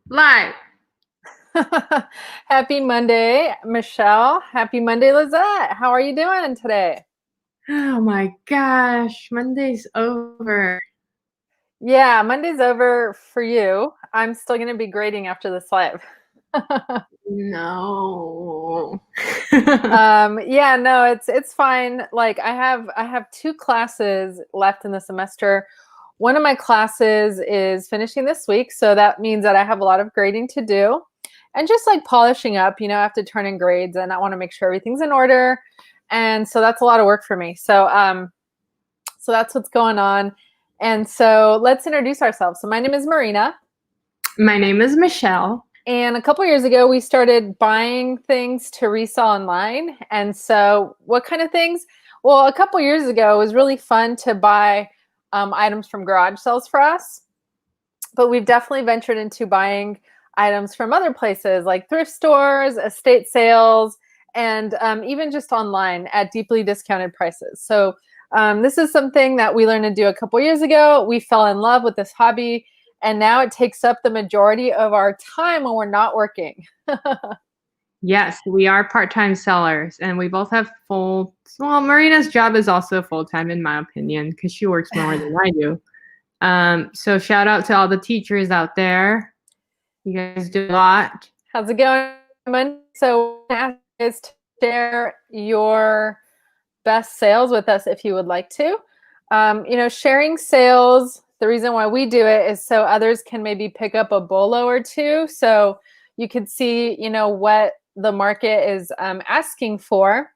Live. Happy Monday, Michelle. Happy Monday, Lizette. How are you doing today? Oh my gosh, Monday's over. Yeah, Monday's over for you. I'm still going to be grading after this live. No. Yeah, no, it's fine. Like I have two classes left in the semester. One of my classes is finishing this week, so that means that I have a lot of grading to do and just like polishing up, I have to turn in grades and I want to make sure everything's in order. And so that's a lot of work for me. So that's what's going on. And so let's introduce ourselves. So my name is Marina. My name is Michelle. And a couple years ago, we started buying things to resell online. And so, what kind of things? Well, a couple years ago, it was really fun to buy items from garage sales for us. But we've definitely ventured into buying items from other places like thrift stores, estate sales, and even just online at deeply discounted prices. So, this is something that we learned to do a couple years ago. We fell in love with this hobby and now it takes up the majority of our time when we're not working. Yes, we are part-time sellers and we both have well, Marina's job is also full-time in my opinion because she works more than I do. So shout out to all the teachers out there. You guys do a lot. How's it going? So ask is to share your best sales with us if you would like to. Sharing sales, the reason why we do it is so others can maybe pick up a bolo or two. So you could see, what the market is asking for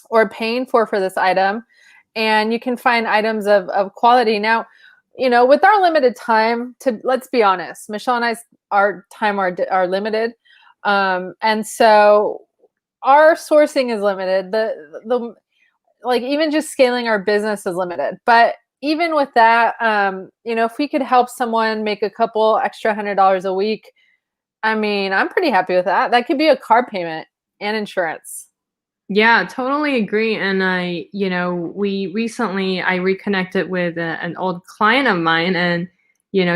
or paying for this item. And you can find items of quality. Now, with our limited time, let's be honest, Michelle and I, our time are limited. And so our sourcing is limited. The like even just scaling our business is limited. But even with that, if we could help someone make a couple extra $100 a week, I mean, I'm pretty happy with that. That could be a car payment and insurance. Yeah, totally agree. And I reconnected with an old client of mine, and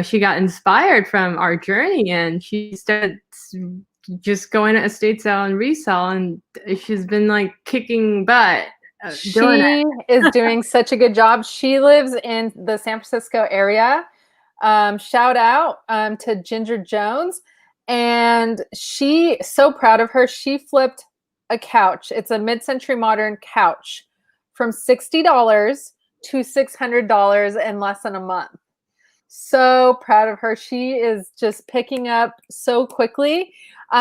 she got inspired from our journey, and she started just going to estate sale and resell, and she's been like kicking butt doing She is doing such a good job. She lives in the San Francisco area. Shout out to Ginger Jones. And she, so proud of her, she flipped a couch. It's a mid-century modern couch from $60 to $600 in less than a month. So proud of her. She is just picking up so quickly.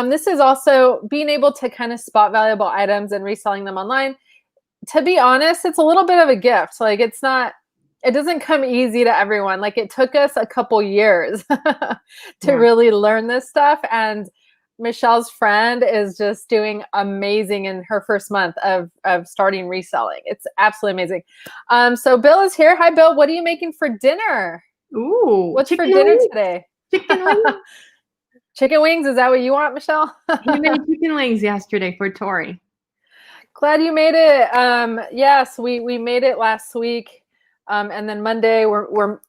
This is also being able to kind of spot valuable items and reselling them online. To be honest, it's a little bit of a gift. Like it doesn't come easy to everyone. Like it took us a couple years to Yeah. really learn this stuff. And Michelle's friend is just doing amazing in her first month of starting reselling. It's absolutely amazing. So Bill is here. Hi, Bill. What are you making for dinner? Ooh, What's for chicken dinner wings. today? Chicken wings. Chicken wings. Is that what you want, Michelle? He made chicken wings yesterday for Tori. Glad you made it. Yes, we made it last week, and then Monday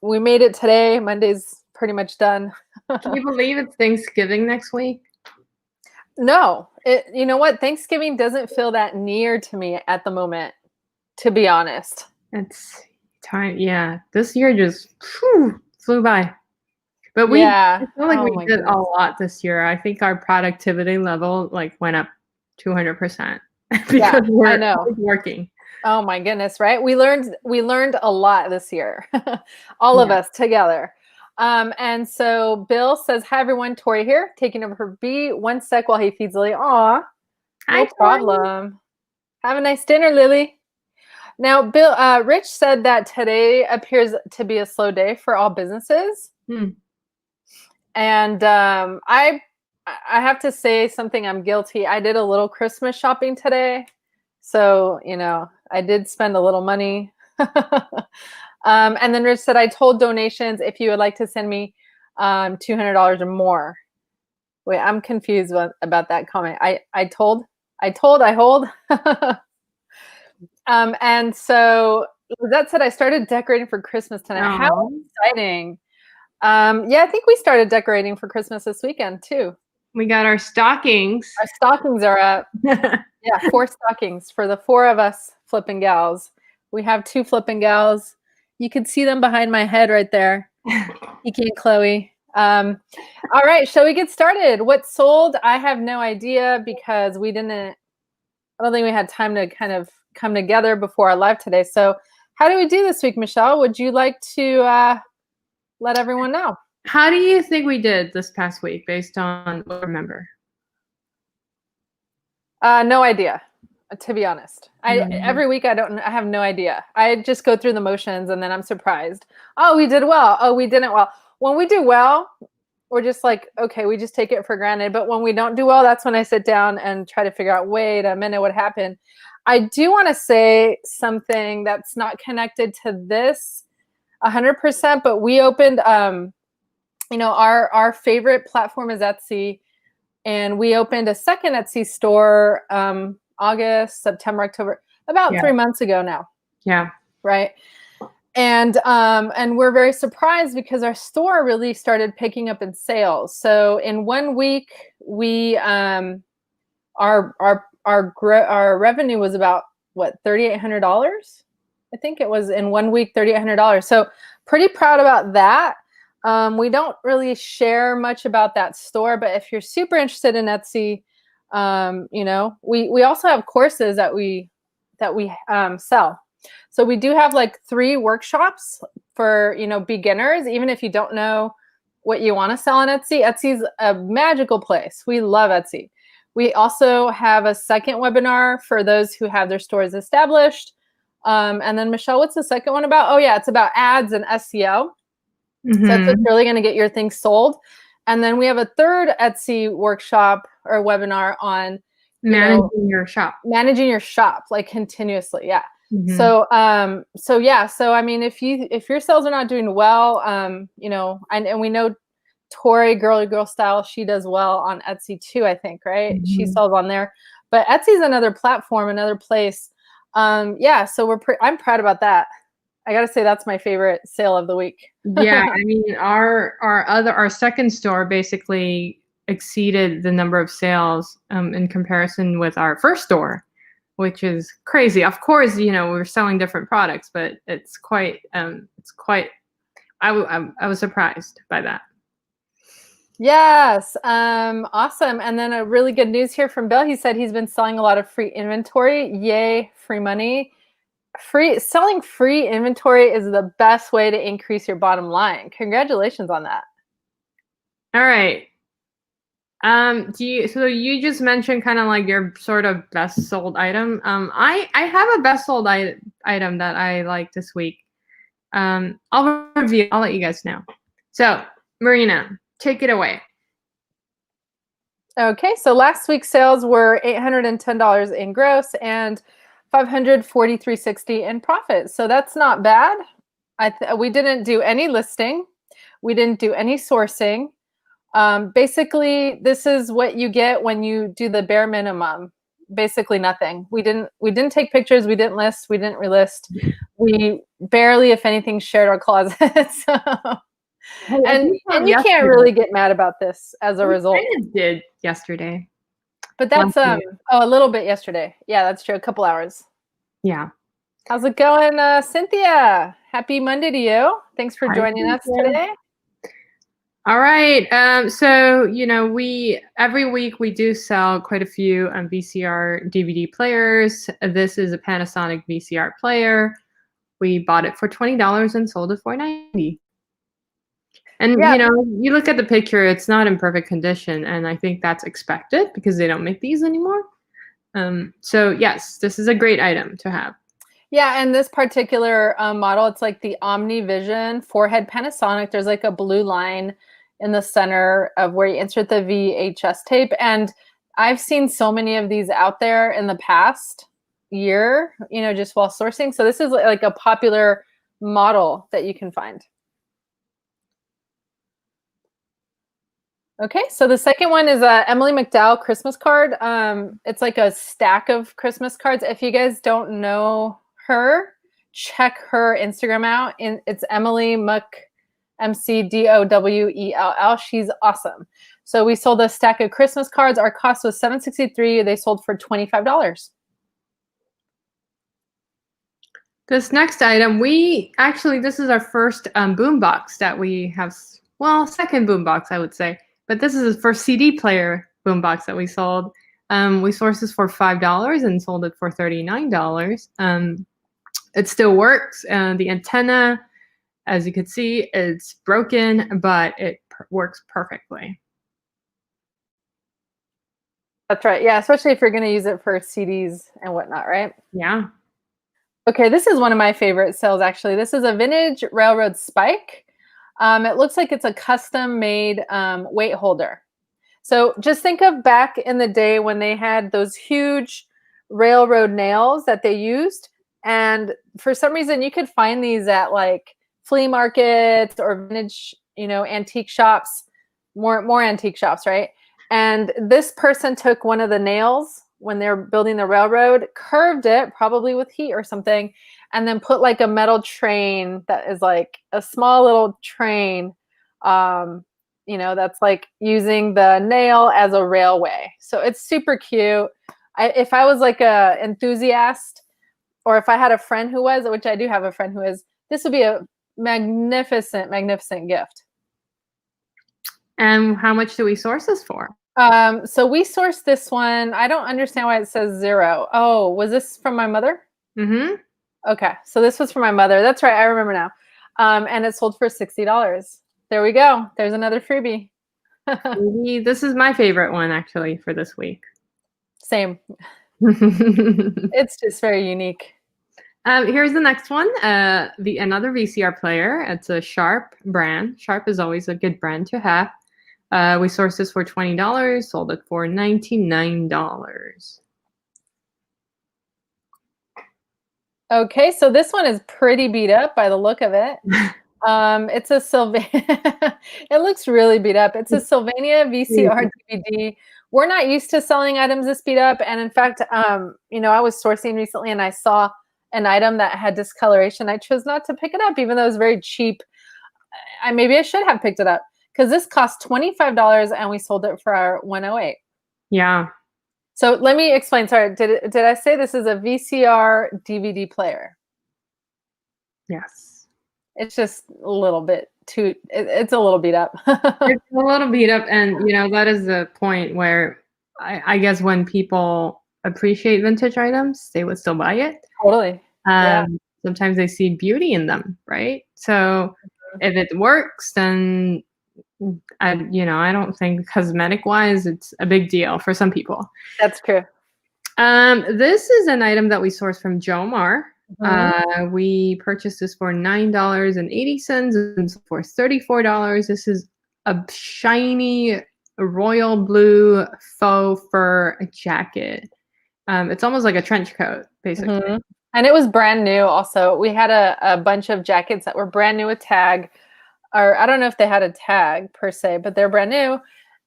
we made it today. Monday's pretty much done. Can you believe it's Thanksgiving next week? No, you know what? Thanksgiving doesn't feel that near to me at the moment, to be honest. It's time. Yeah, this year just flew by. But I Yeah. feel like Oh we my did a goodness. lot this year. I think our productivity level went up 200% Yeah, because I we're know. always working. Oh my goodness, right? We learned a lot this year, all of Yeah. us together. And so Bill says, "Hi everyone, Tori here, taking over for B. One sec while he feeds Lily." Aw, Hi, no Tori. problem. Have a nice dinner, Lily. Now, Bill, Rich said that today appears to be a slow day for all businesses, Hmm. and I have to say something. I'm guilty. I did a little Christmas shopping today, so I did spend a little money. And then Rich said, I told donations if you would like to send me $200 or more. Wait, I'm confused about that comment. I hold. And so that said, I started decorating for Christmas tonight. How Oh, exciting. Yeah, I think we started decorating for Christmas this weekend too. We got our stockings. Our stockings are up. Yeah, 4 stockings for the 4 of us flipping gals. We have 2 flipping gals. You can see them behind my head right there. Kiki and Chloe. All right, shall we get started? What sold? I have no idea because I don't think we had time to kind of come together before our live today. So how do we do this week, Michelle? Would you like to let everyone know? How do you think we did this past week based on what I remember? No idea, to be honest. Every week I have no idea. I just go through the motions and then I'm surprised. Oh, we did well. Oh, we didn't well. When we do well, we're just like, okay, we just take it for granted. But when we don't do well, that's when I sit down and try to figure out, wait a minute, what happened? I do want to say something that's not connected to this 100%, but we opened, our favorite platform is Etsy. And we opened a second Etsy store August, September, October, about 3 months ago now. Yeah. Right. And we're very surprised because our store really started picking up in sales. So in 1 week, we our revenue was about what, $3,800. I think it was in 1 week, $3,800. So pretty proud about that. We don't really share much about that store, but if you're super interested in Etsy, we also have courses that we sell. So we do have like 3 workshops for, beginners, even if you don't know what you want to sell on Etsy. Etsy's a magical place. We love Etsy. We also have a second webinar for those who have their stores established. And then Michelle, what's the second one about? Oh yeah, it's about ads and SEO. So that's what's really going to get your things sold. And then we have a third Etsy workshop or webinar on managing your shop. Managing your shop, like continuously. Yeah. So I mean, if your sales are not doing well, and we know Tori, Girl Style, she does well on Etsy too, I think, right? She sells on there. But Etsy's another platform, another place. So I'm proud about that. I got to say that's my favorite sale of the week. Yeah, I mean, our second store basically exceeded the number of sales in comparison with our first store, which is crazy. Of course, we're selling different products, but it's quite. I was surprised by that. Yes, awesome. And then a really good news here from Bill. He said he's been selling a lot of free inventory. Yay, free money. Selling free inventory is the best way to increase your bottom line. Congratulations on that. All right. So you just mentioned kind of like your sort of best sold item. I have a best sold item that I like this week. I'll let you guys know. So Marina, take it away. Okay, so last week's sales were $810 in gross and $543.60 in profit. So that's not bad. We didn't do any listing. We didn't do any sourcing. Basically, this is what you get when you do the bare minimum. Basically nothing. We didn't take pictures. We didn't list. We didn't relist. We barely, if anything, shared our closet. So, and you can't really get mad about this as a result. I did yesterday. But that's a little bit yesterday. Yeah, that's true. A couple hours. Yeah. How's it going, Cynthia? Happy Monday to you. Thanks for joining us today. All right. So every week we do sell quite a few VCR DVD players. This is a Panasonic VCR player. We bought it for $20 and sold it for $90. And you look at the picture, it's not in perfect condition, and I think that's expected because they don't make these anymore. So yes, this is a great item to have. Yeah, and this particular model, it's like the OmniVision 4-head Panasonic. There's like a blue line in the center of where you insert the VHS tape, and I've seen so many of these out there in the past year, just while sourcing. So this is like a popular model that you can find. Okay, so the second one is a Emily McDowell Christmas card. It's like a stack of Christmas cards. If you guys don't know her, check her Instagram out. It's Emily MCDOWELL. She's awesome. So we sold a stack of Christmas cards. Our cost was $7.63. They sold for $25. This next item, this is our first boombox that we have. Well, second boombox, I would say. But this is the first CD player boombox that we sold. We sourced this for $5 and sold it for $39. It still works. The antenna, as you can see, it's broken, but it works perfectly. That's right. Yeah, especially if you're going to use it for CDs and whatnot, right? Yeah. Okay, this is one of my favorite sales, actually. This is a vintage railroad spike. It looks like it's a custom-made weight holder. So just think of back in the day when they had those huge railroad nails that they used. And for some reason, you could find these at like flea markets or vintage, antique shops, more antique shops, right? And this person took one of the nails when they're building the railroad, curved it, probably with heat or something, and then put like a metal train that is like a small little train, that's like using the nail as a railway. So it's super cute. If I was like a enthusiast, or if I had a friend who was, which I do have a friend who is, this would be a magnificent, magnificent gift. And how much do we source this for? So we sourced this one. I don't understand why it says 0. Oh, was this from my mother? Mm-hmm. Okay, so this was from my mother. That's right, I remember now. And it sold for $60. There we go. There's another freebie. This is my favorite one, actually, for this week. Same. It's just very unique. Here's the next one. Another VCR player. It's a Sharp brand. Sharp is always a good brand to have. We sourced this for $20, sold it for $99. Okay, so this one is pretty beat up by the look of it. It's a Sylvania. It looks really beat up. It's a Sylvania VCR DVD. We're not used to selling items this beat up. And in fact, I was sourcing recently and I saw an item that had discoloration. I chose not to pick it up, even though it was very cheap. Maybe I should have picked it up because this cost $25 and we sold it for our $108. Yeah. So let me explain. Sorry, did I say this is a VCR DVD player? Yes. It's just a little bit too, it's a little beat up. It's a little beat up. And, that is the point where I guess when people appreciate vintage items, they would still buy it. Totally. Yeah. Sometimes they see beauty in them, right? So if it works, then I don't think cosmetic-wise it's a big deal for some people. That's true. This is an item that we sourced from Jomar. Mm-hmm. We purchased this for $9.80 and for $34. This is a shiny royal blue faux fur jacket. It's almost like a trench coat, basically. Mm-hmm. And it was brand new also. We had a bunch of jackets that were brand new with tag. Or I don't know if they had a tag per se, but they're brand new.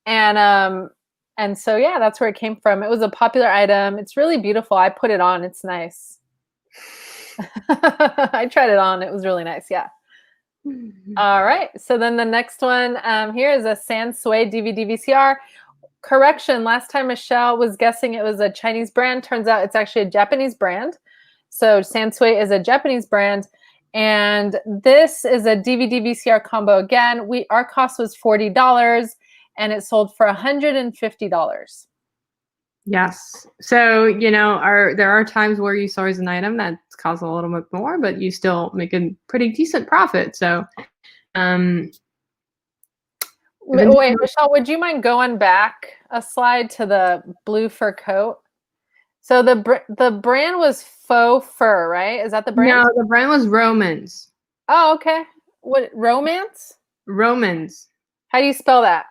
And so, yeah, that's where it came from. It was a popular item. It's really beautiful. I put it on. It's nice. I tried it on. It was really nice. Yeah. All right. So then the next one here is a Sansui DVD VCR. Correction. Last time Michelle was guessing it was a Chinese brand. Turns out it's actually a Japanese brand. So Sansui is a Japanese brand. And this is a DVD VCR combo. Again, our cost was $40 and it sold for $150. Yes. So, there are times where you source an item that costs a little bit more, but you still make a pretty decent profit. So, wait, Michelle, would you mind going back a slide to the blue fur coat? So the brand was Faux Fur, right? Is that the brand? No, the brand was Romans. Oh, okay. What, Romance? Romans. How do you spell that?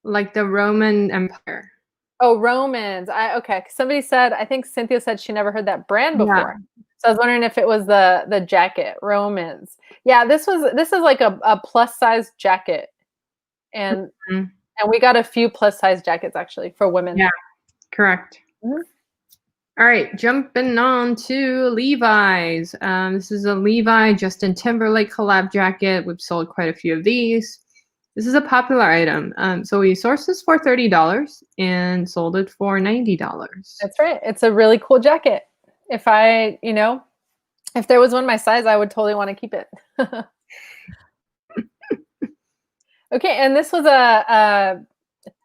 Like the Roman Empire. Oh, Romans. Okay. Somebody said, I think Cynthia said she never heard that brand before. Yeah. So I was wondering if it was the jacket, Romans. Yeah, this is like a plus size jacket. And we got a few plus size jackets actually for women. Yeah, correct. Mm-hmm. All right, jumping on to Levi's. This is a Levi Justin Timberlake collab jacket. We've sold quite a few of these. This is a popular item. So we sourced this for $30 and sold it for $90. That's right. It's a really cool jacket. If I, if there was one my size, I would totally want to keep it. Okay, and this was a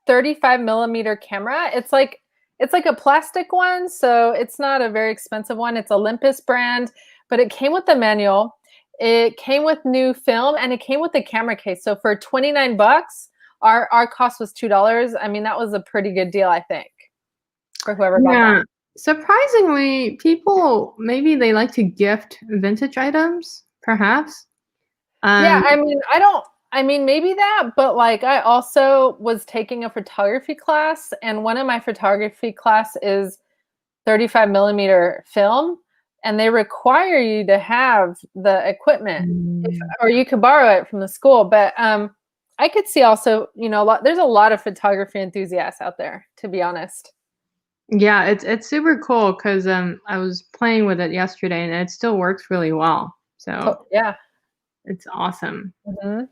35 millimeter camera. It's like a plastic one, so it's not a very expensive one. It's Olympus brand, but it came with the manual. It came with new film, and it came with the camera case. So for 29 bucks, our cost was $2. I mean, that was a pretty good deal, I think, for whoever bought that. Surprisingly, people, maybe they like to gift vintage items, perhaps. Yeah, I mean, maybe that, but like I also was taking a photography class, and one of my photography class is 35 millimeter film, and they require you to have the equipment, or you could borrow it from the school. But I could see also, there's a lot of photography enthusiasts out there, to be honest. Yeah, it's super cool because I was playing with it yesterday and it still works really well. So yeah, it's awesome. Mm-hmm.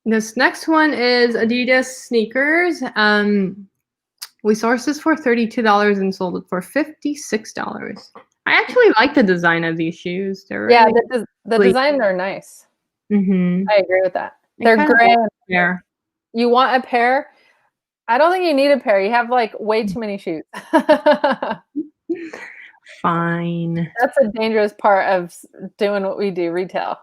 This next one is Adidas sneakers. We sourced this for $32 and sold it for $56. I actually like the design of these shoes. They're really the designs are nice. Mm-hmm. I agree with that. They're gray. Pair. You want a pair? I don't think you need a pair. You have like way too many shoes. Fine. That's a dangerous part of doing what we do, retail.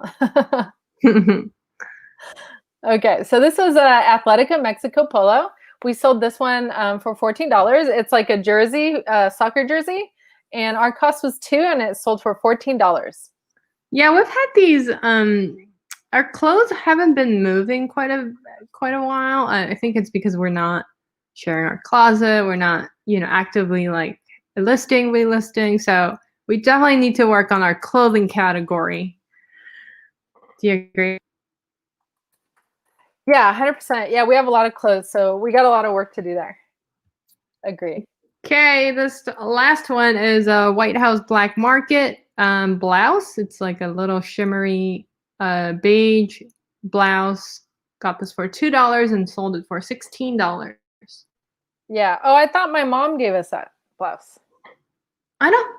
Okay, so this was Athletica Mexico Polo. We sold this one for $14. It's like a jersey, soccer jersey, and our cost was $2, and it sold for $14. Yeah, we've had these. Our clothes haven't been moving quite a while. I think it's because we're not sharing our closet. We're not, actively like relisting. So we definitely need to work on our clothing category. Do you agree? Yeah, 100%. Yeah, we have a lot of clothes, so we got a lot of work to do there. Agree. Okay, this last one is a White House Black Market blouse. It's like a little shimmery beige blouse. Got this for $2 and sold it for $16. Yeah. Oh, I thought my mom gave us that blouse. I don't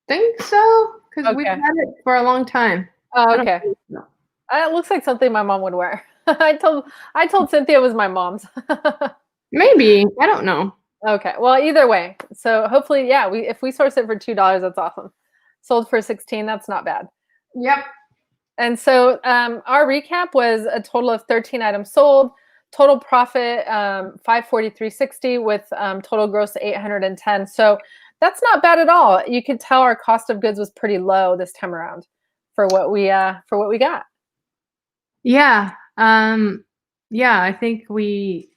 think so, because we've had it for a long time. Oh, okay. It looks like something my mom would wear. I told Cynthia it was my mom's. Maybe. I don't know. Okay. Well, either way. So hopefully, yeah, if we source it for $2, that's awesome. Sold for $16, that's not bad. Yep. And so our recap was a total of 13 items sold, total profit $543.60 with total gross $810. So that's not bad at all. You could tell our cost of goods was pretty low this time around for what we got. Yeah. Yeah, I think we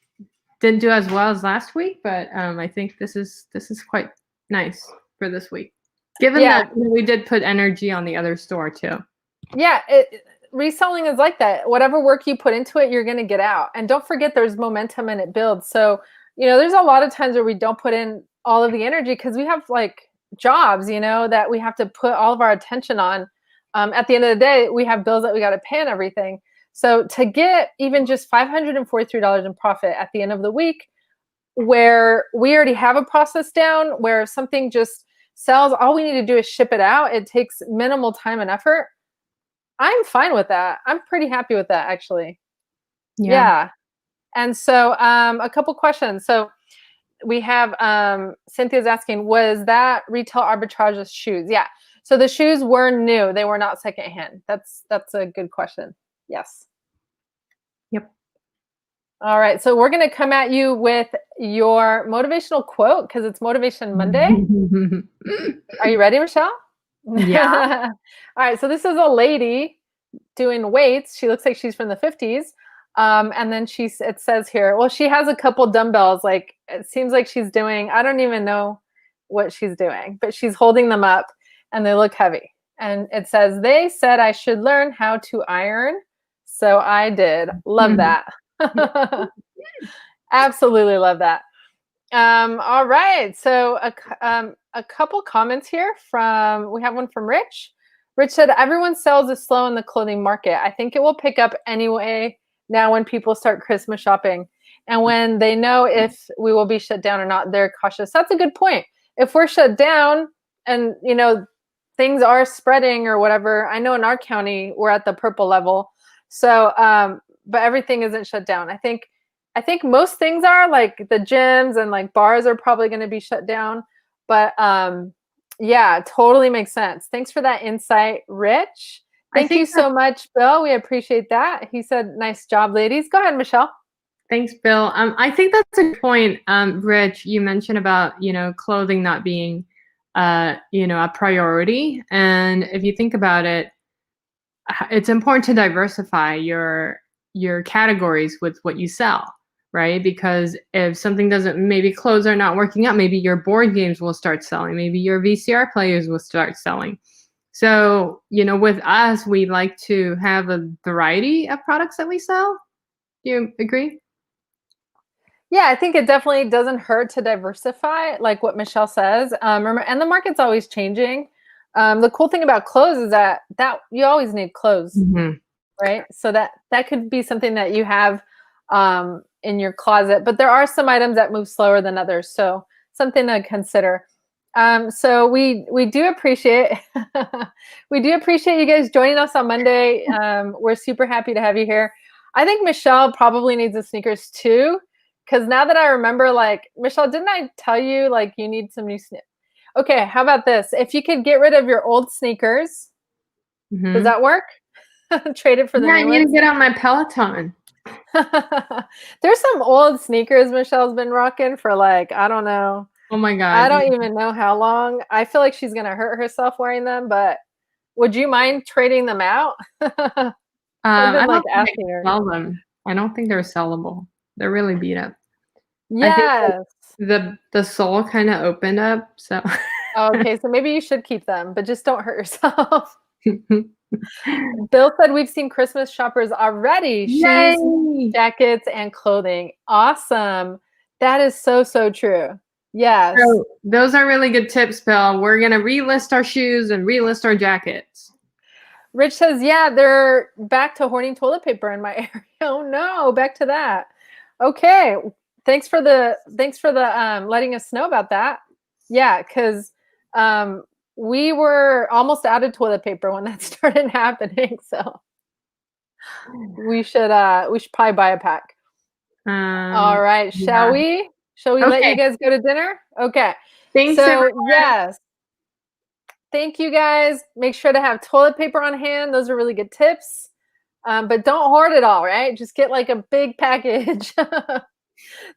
didn't do as well as last week, but I think this is quite nice for this week. Given that we did put energy on the other store too. Yeah, reselling is like that. Whatever work you put into it, you're going to get out. And don't forget there's momentum and it builds. So, there's a lot of times where we don't put in all of the energy because we have like jobs, that we have to put all of our attention on. At the end of the day, we have bills that we got to pay and everything. So to get even just $543 in profit at the end of the week, where we already have a process down, where something just sells, all we need to do is ship it out. It takes minimal time and effort. I'm fine with that. I'm pretty happy with that, actually. Yeah. And so a couple questions. So we have Cynthia's asking, was that retail arbitrage of shoes? Yeah. So the shoes were new. They were not secondhand. That's a good question. Yes. Yep. All right. So we're going to come at you with your motivational quote because it's Motivation Monday. Are you ready, Michelle? Yeah. All right. So this is a lady doing weights. She looks like she's from the 50s. And then it says here, well, she has a couple dumbbells. Like it seems like she's doing, I don't even know what she's doing, but she's holding them up and they look heavy. And it says, they said I should learn how to iron. So I did. Love that. Absolutely love that. All right. So a couple comments here we have one from Rich. Rich said, everyone sells is slow in the clothing market. I think it will pick up anyway now when people start Christmas shopping. And when they know if we will be shut down or not, they're cautious. That's a good point. If we're shut down and, things are spreading or whatever, I know in our county, we're at the purple level. So, but everything isn't shut down. I think most things are, like the gyms and like bars are probably going to be shut down. But yeah, totally makes sense. Thanks for that insight, Rich. Thank you so much, Bill. We appreciate that. He said, nice job, ladies. Go ahead, Michelle. Thanks, Bill. I think that's a good point, Rich. You mentioned about, clothing not being, a priority. And if you think about it, it's important to diversify your categories with what you sell, right? Because if something doesn't, maybe clothes are not working out, maybe your board games will start selling, maybe your VCR players will start selling. So, with us, we like to have a variety of products that we sell. Do you agree? Yeah, I think it definitely doesn't hurt to diversify, like what Michelle says. Remember, and the market's always changing. The cool thing about clothes is that you always need clothes, right? So that could be something that you have in your closet. But there are some items that move slower than others, so something to consider. So we do appreciate you guys joining us on Monday. We're super happy to have you here. I think Michelle probably needs the sneakers too. Because now that I remember, like, Michelle, didn't I tell you, like, you need some new sneakers? Okay, how about this? If you could get rid of your old sneakers, does that work? Trade it for the new ones? Yeah, I need to get on my Peloton. There's some old sneakers Michelle's been rocking for, like, I don't know. Oh, my God. I don't even know how long. I feel like she's going to hurt herself wearing them, but would you mind trading them out? I don't think I can sell them. I don't think they're sellable. They're really beat up. Yes. I think the sole kind of opened up, so. Okay, so maybe you should keep them, but just don't hurt yourself. Bill said we've seen Christmas shoppers already. Yay! Shoes, jackets, and clothing. Awesome. That is so, so true. Yes. So those are really good tips, Bill. We're going to relist our shoes and relist our jackets. Rich says, yeah, they're back to hoarding toilet paper in my area. Oh no, back to that. Okay. Thanks for the letting us know about that. Yeah, because we were almost out of toilet paper when that started happening. So we should probably buy a pack. All right. Shall we? Shall we let you guys go to dinner? Okay. Thanks, so everyone. Yes. Thank you guys. Make sure to have toilet paper on hand. Those are really good tips. But don't hoard it all, right? Just get like a big package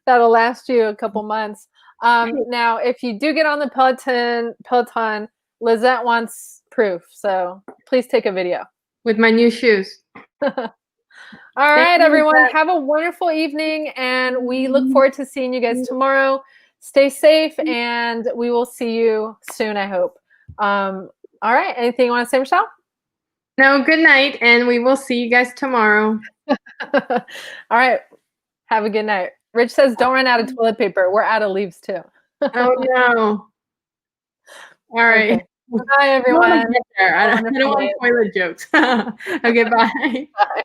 that'll last you a couple months. Now, if you do get on the Peloton, Lizette wants proof. So please take a video. With my new shoes. All right, everyone. Have a wonderful evening. And we look forward to seeing you guys tomorrow. Stay safe, and we will see you soon, I hope. All right. Anything you want to say, Michelle? No, good night, and we will see you guys tomorrow. All right. Have a good night. Rich says, don't run out of toilet paper. We're out of leaves, too. Oh, no. All right. Okay. Bye, everyone. I don't want toilet jokes. Okay, bye. Bye.